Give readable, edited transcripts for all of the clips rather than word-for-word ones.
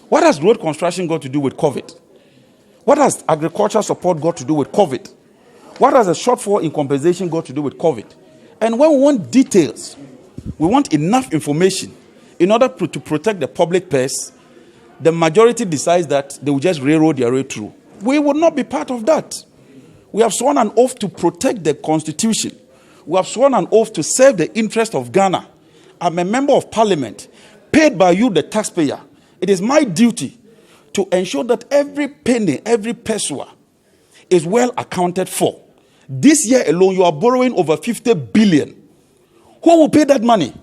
What has road construction got to do with COVID? What has agricultural support got to do with COVID? What has a shortfall in compensation got to do with COVID? And when we want details, we want enough information in order to protect the public purse, the majority decides that they will just railroad their way through. We will not be part of that. We have sworn an oath to protect the Constitution. We have sworn an oath to serve the interest of Ghana. I'm a member of parliament, paid by you, the taxpayer. It is my duty to ensure that every penny, every peso is well accounted for. This year alone, you are borrowing over 50 billion. Who will pay that money?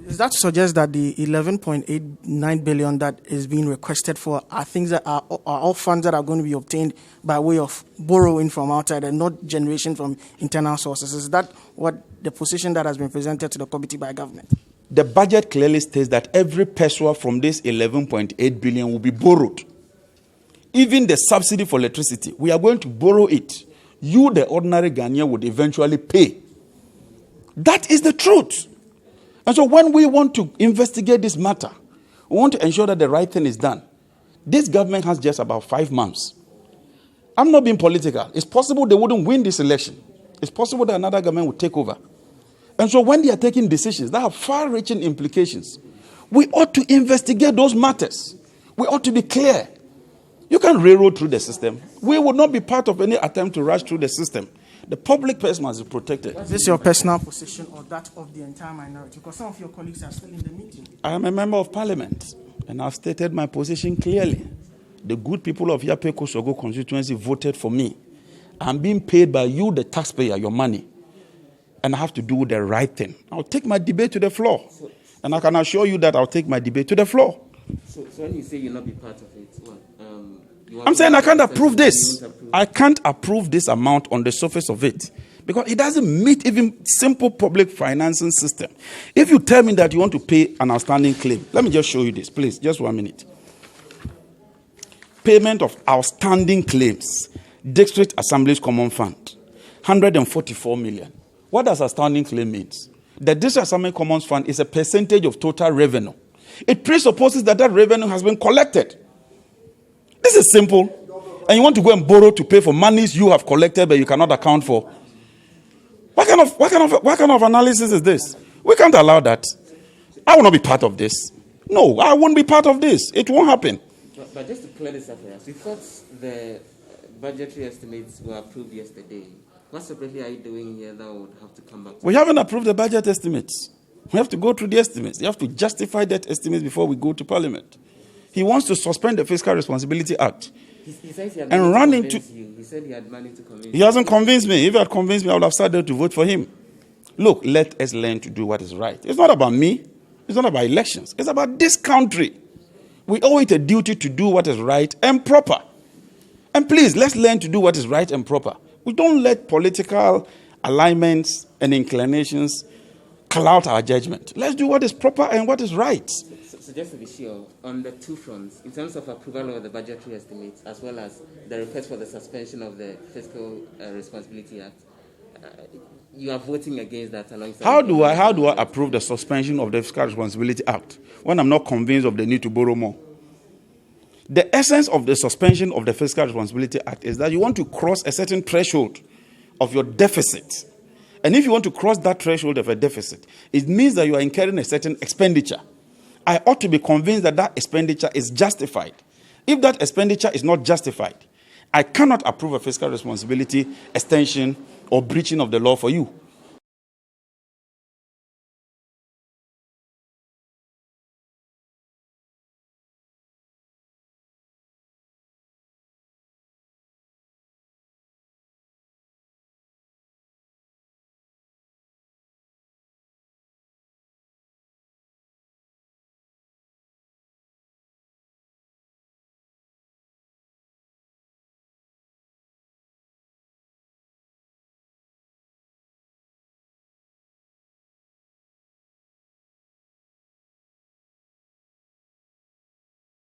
Does that suggest that the 11.89 billion that is being requested for are things that are all funds that are going to be obtained by way of borrowing from outside and not generation from internal sources? Is that what the position that has been presented to the committee by government? The budget clearly states that every peso from this 11.8 billion will be borrowed. Even the subsidy for electricity, we are going to borrow it. You, the ordinary Ghanaian, would eventually pay. That is the truth. And so when we want to investigate this matter, we want to ensure that the right thing is done. This government has just about 5 months. I'm not being political. It's possible they wouldn't win this election. It's possible that another government would take over. And so when they are taking decisions that have far-reaching implications, we ought to investigate those matters. We ought to be clear. You can't railroad through the system. We will not be part of any attempt to rush through the system. The public purse must be protected. Is this your personal position or that of the entire minority? Because some of your colleagues are still in the meeting. I am a member of parliament, and I've stated my position clearly. The good people of Yapei-Kusawgu constituency voted for me. I'm being paid by you, the taxpayer, your money. And I have to do the right thing. I'll take my debate to the floor. And I can assure you that I'll take my debate to the floor. So when you say you'll not be part of it, what? I'm saying I can't approve this. I can't approve this amount on the surface of it because it doesn't meet even simple public financing system. If you tell me that you want to pay an outstanding claim, let me just show you this, please, just 1 minute. Payment of outstanding claims, District Assembly's Common Fund, 144 million. What does outstanding claim mean? The District Assembly Common Fund is a percentage of total revenue. It presupposes that revenue has been collected. This is simple. And you want to go and borrow to pay for monies you have collected but you cannot account for. What kind of analysis is this? We can't allow that. I will not be part of this. No, I won't be part of this. It won't happen. But just to clear this up for us, we thought the budgetary estimates were approved yesterday. What separately are you doing here that would have to come back to? We haven't approved the budget estimates. We have to go through the estimates. You have to justify that estimates before we go to Parliament. He wants to suspend the Fiscal Responsibility Act. He says he had and run into. You. He said he had money to convince you. He hasn't convinced me. If he had convinced me, I would have started to vote for him. Look, let us learn to do what is right. It's not about me. It's not about elections. It's about this country. We owe it a duty to do what is right and proper. And please, let's learn to do what is right and proper. We don't let political alignments and inclinations cloud our judgment. Let's do what is proper and what is right. So just to be sure, on the two fronts, in terms of approval of the budgetary estimates, as well as the request for the suspension of the Fiscal Responsibility Act, you are voting against that alongside. How do I approve the suspension of the Fiscal Responsibility Act when I'm not convinced of the need to borrow more? The essence of the suspension of the Fiscal Responsibility Act is that you want to cross a certain threshold of your deficit. And if you want to cross that threshold of a deficit, it means that you are incurring a certain expenditure. I ought to be convinced that that expenditure is justified. If that expenditure is not justified, I cannot approve a fiscal responsibility extension or breaching of the law for you.